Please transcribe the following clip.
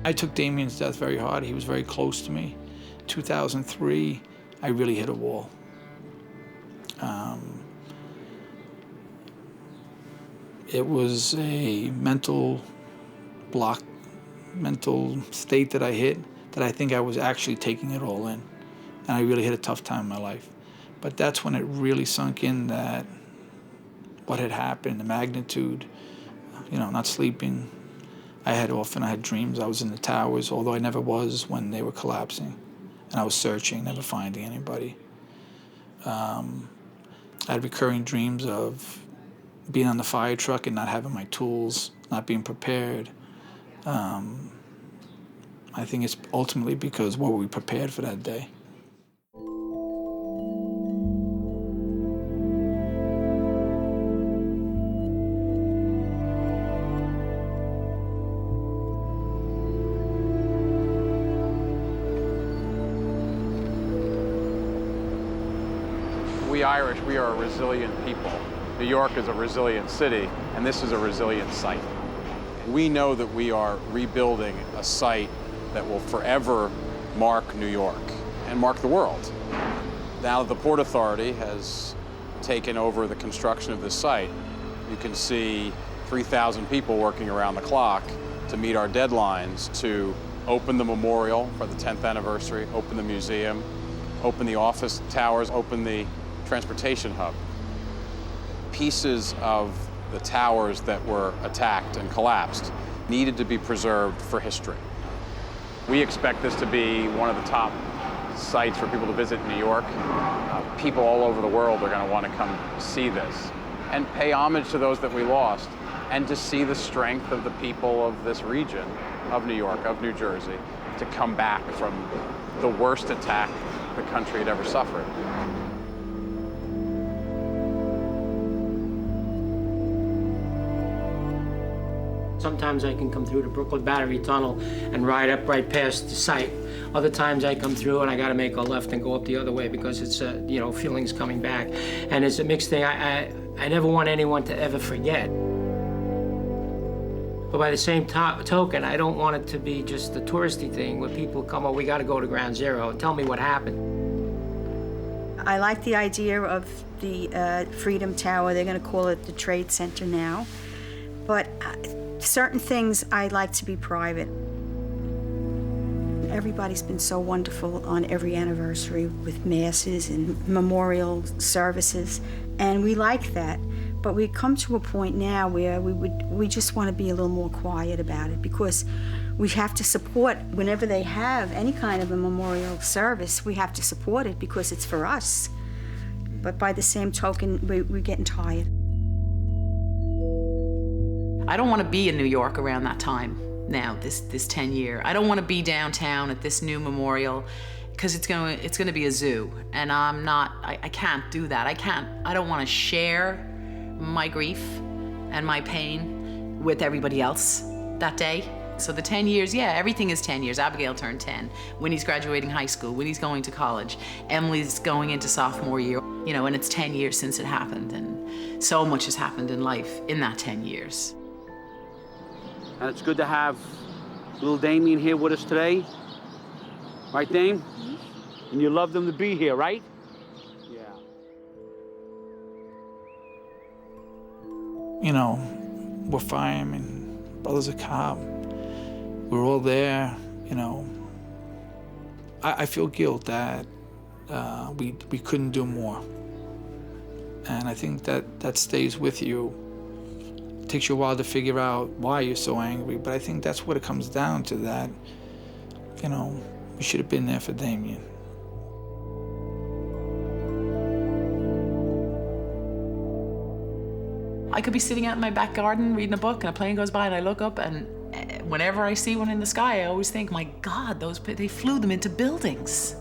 I took Damien's death very hard. He was very close to me. 2003, I really hit a wall. It was a mental block, mental state that I hit, that I think I was actually taking it all in. And I really hit a tough time in my life. But that's when it really sunk in that what had happened, the magnitude, not sleeping. I had dreams. I was in the towers, although I never was when they were collapsing. And I was searching, never finding anybody. I had recurring dreams of being on the fire truck and not having my tools, not being prepared. I think it's ultimately because what were we prepared for that day? We Irish, we are a resilient people. New York is a resilient city, and this is a resilient site. We know that we are rebuilding a site that will forever mark New York and mark the world. Now that the Port Authority has taken over the construction of this site, you can see 3,000 people working around the clock to meet our deadlines to open the memorial for the 10th anniversary, open the museum, open the office towers, open the transportation hub. Pieces of the towers that were attacked and collapsed needed to be preserved for history. We expect this to be one of the top sites for people to visit in New York. People all over the world are going to want to come see this and pay homage to those that we lost, and to see the strength of the people of this region, of New York, of New Jersey, to come back from the worst attack the country had ever suffered. Sometimes I can come through the Brooklyn Battery Tunnel and ride up right past the site. Other times I come through and I gotta make a left and go up the other way because it's, feelings coming back. And it's a mixed thing. I never want anyone to ever forget. But by the same token, I don't want it to be just a touristy thing where people come, oh, we gotta go to Ground Zero and tell me what happened. I like the idea of the Freedom Tower. They're gonna call it the Trade Center now. But certain things I like to be private. Everybody's been so wonderful on every anniversary with masses and memorial services, and we like that. But we come to a point now where we just want to be a little more quiet about it, because we have to support whenever they have any kind of a memorial service. We have to support it because it's for us. But by the same token, we're getting tired. I don't want to be in New York around that time now, this 10-year. I don't want to be downtown at this new memorial, because it's going to be a zoo, and I can't do that. I don't want to share my grief and my pain with everybody else that day. So the 10 years, yeah, everything is 10 years. Abigail turned 10. Winnie's graduating high school. Winnie's going to college. Emily's going into sophomore year. And it's 10 years since it happened, and so much has happened in life in that 10 years. And it's good to have little Damien here with us today. Right, Dame? Mm-hmm. And you love them to be here, right? Yeah. We're firemen, brother's a cop. We're all there, I feel guilt that we couldn't do more. And I think that stays with you. It takes you a while to figure out why you're so angry, but I think that's what it comes down to, that, we should have been there for Damien. I could be sitting out in my back garden reading a book, and a plane goes by, and I look up, and whenever I see one in the sky, I always think, my God, they flew them into buildings.